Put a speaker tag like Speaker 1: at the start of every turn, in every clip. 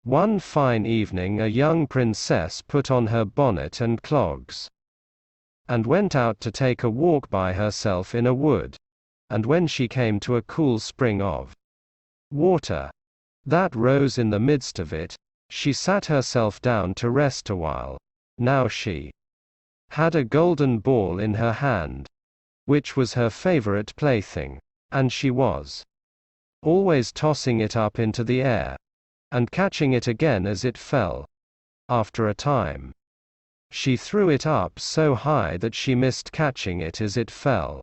Speaker 1: One fine evening a young princess put on her bonnet and clogs, and went out to take a walk by herself in a wood, and when she came to a cool spring of water that rose in the midst of it, she sat herself down to rest awhile. Now she had a golden ball in her hand, which was her favorite plaything, and she was always tossing it up into the air, and catching it again as it fell. After a time, she threw it up so high that she missed catching it as it fell,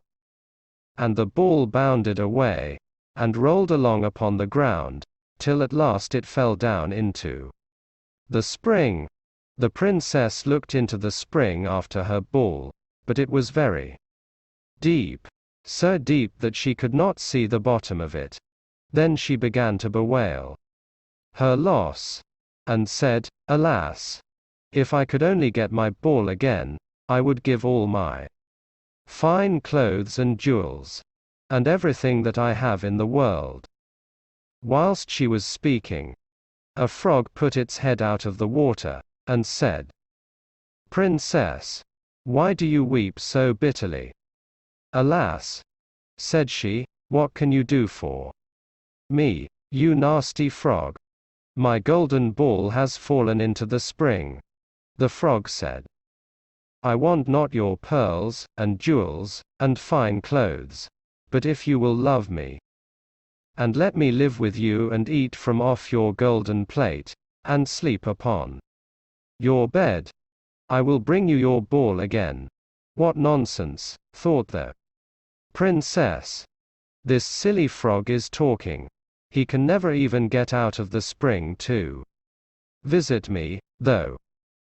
Speaker 1: and the ball bounded away, and rolled along upon the ground, till at last it fell down into the spring. The princess looked into the spring after her ball, but it was very deep, so deep that she could not see the bottom of it. Then she began to bewail her loss, and said, "Alas! If I could only get my ball again, I would give all my fine clothes and jewels, and everything that I have in the world." Whilst she was speaking, a frog put its head out of the water, and said, "Princess, why do you weep so bitterly?" "Alas," said she, "what can you do for me, you nasty frog? My golden ball has fallen into the spring." The frog said, "I want not your pearls, and jewels, and fine clothes, but if you will love me, and let me live with you and eat from off your golden plate, and sleep upon your bed, I will bring you your ball again." "What nonsense," thought the princess. "This silly frog is talking. He can never even get out of the spring to visit me, though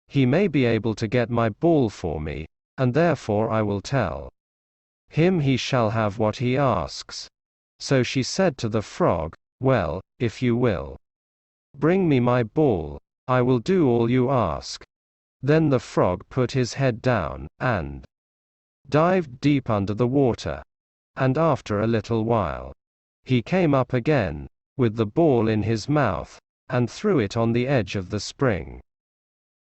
Speaker 1: he may be able to get my ball for me, and therefore I will tell him he shall have what he asks." So she said to the frog, "Well, if you will bring me my ball, I will do all you ask." Then the frog put his head down, and dived deep under the water. And after a little while, he came up again, with the ball in his mouth, and threw it on the edge of the spring.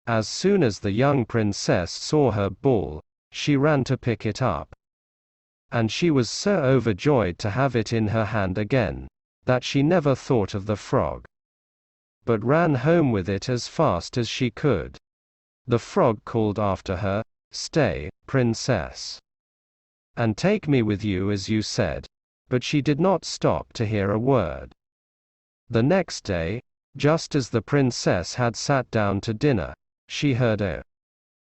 Speaker 1: As soon as the young princess saw her ball, she ran to pick it up. And she was so overjoyed to have it in her hand again, that she never thought of the frog, but ran home with it as fast as she could. The frog called after her, "Stay, princess, and take me with you as you said," but she did not stop to hear a word. The next day, just as the princess had sat down to dinner, she heard a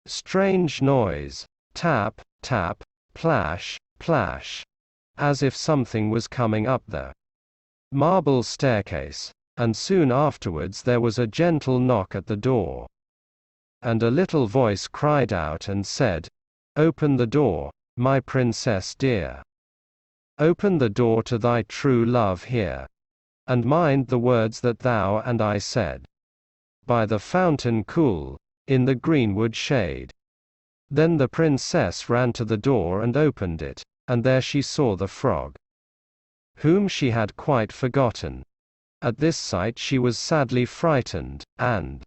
Speaker 1: strange noise, tap, tap, plash, plash, as if something was coming up the marble staircase, and soon afterwards there was a gentle knock at the door. And a little voice cried out and said, "Open the door, my princess dear. Open the door to thy true love here. And mind the words that thou and I said, by the fountain cool, in the greenwood shade." Then the princess ran to the door and opened it, and there she saw the frog, whom she had quite forgotten. At this sight she was sadly frightened, and,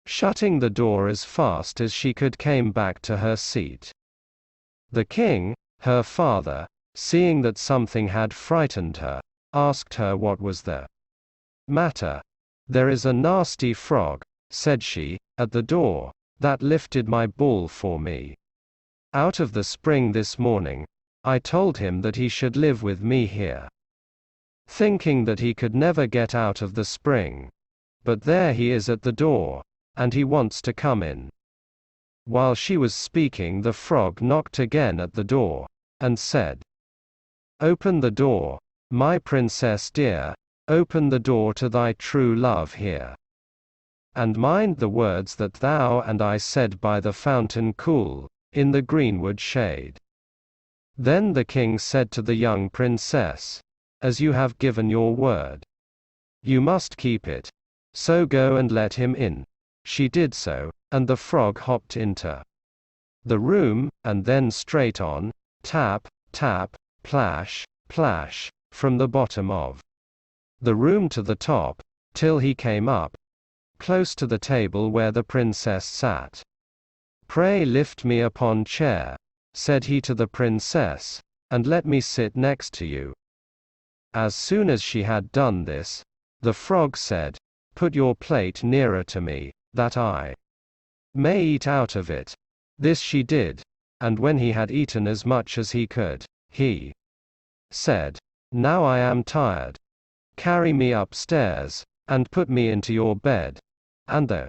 Speaker 1: shutting the door as fast as she could, came back to her seat. The king, her father, seeing that something had frightened her, asked her what was the matter. "There is a nasty frog," said she, "at the door, that lifted my ball for me out of the spring this morning. I told him that he should live with me here, thinking that he could never get out of the spring. But there he is at the door, and he wants to come in." While she was speaking, the frog knocked again at the door, and said, "Open the door, my princess dear, open the door to thy true love here. And mind the words that thou and I said by the fountain cool, in the greenwood shade." Then the king said to the young princess, "As you have given your word, you must keep it. So go and let him in." She did so, and the frog hopped into the room, and then straight on, tap, tap, plash, plash, from the bottom of the room to the top, till he came up, close to the table where the princess sat. "Pray lift me upon chair," said he to the princess, "and let me sit next to you." As soon as she had done this, the frog said, "Put your plate nearer to me, that I may eat out of it." This she did, and when he had eaten as much as he could, he said, "Now I am tired. Carry me upstairs, and put me into your bed." And the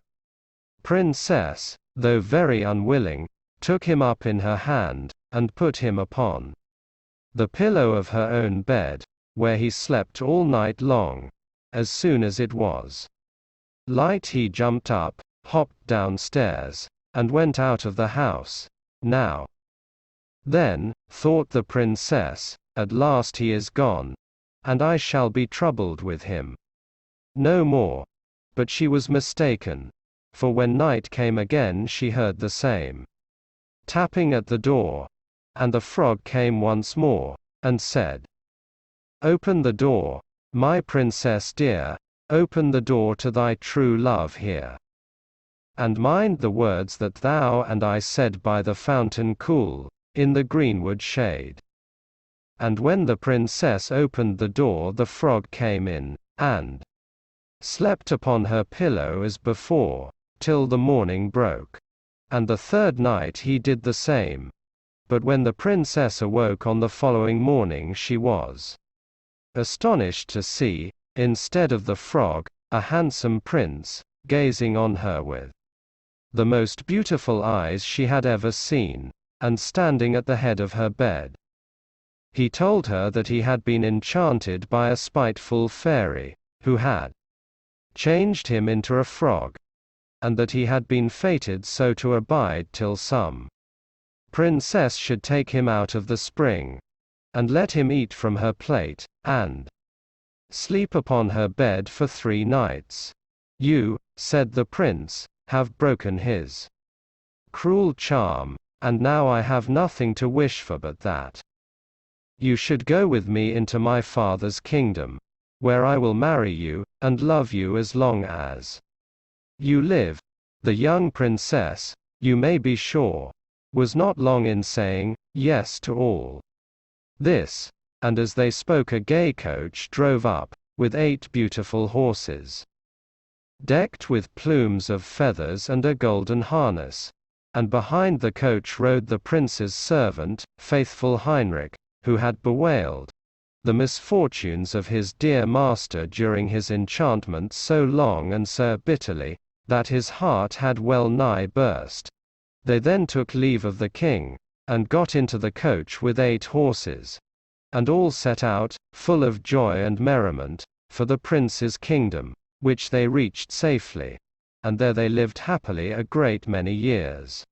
Speaker 1: princess, though very unwilling, took him up in her hand, and put him upon the pillow of her own bed, where he slept all night long. As soon as it was light he jumped up, hopped downstairs, and went out of the house. "Now then," thought the princess, "at last he is gone, and I shall be troubled with him no more." But she was mistaken, for when night came again she heard the same tapping at the door, and the frog came once more, and said, "Open the door, my princess dear, open the door to thy true love here. And mind the words that thou and I said by the fountain cool, in the greenwood shade." And when the princess opened the door, the frog came in, and slept upon her pillow as before, till the morning broke. And the third night he did the same. But when the princess awoke on the following morning, she was astonished to see, instead of the frog, a handsome prince, gazing on her with the most beautiful eyes she had ever seen, and standing at the head of her bed. He told her that he had been enchanted by a spiteful fairy, who had changed him into a frog, and that he had been fated so to abide till some princess should take him out of the spring, and let him eat from her plate, and sleep upon her bed for 3 nights. "You," said the prince, "have broken his cruel charm, and now I have nothing to wish for but that you should go with me into my father's kingdom, where I will marry you, and love you as long as you live." The young princess, you may be sure, was not long in saying yes to all this, and as they spoke a gay coach drove up, with 8 beautiful horses, decked with plumes of feathers and a golden harness, and behind the coach rode the prince's servant, faithful Heinrich, who had bewailed the misfortunes of his dear master during his enchantment so long and so bitterly, that his heart had well nigh burst. They then took leave of the king, and got into the coach with 8 horses, and all set out, full of joy and merriment, for the prince's kingdom, which they reached safely, and there they lived happily a great many years.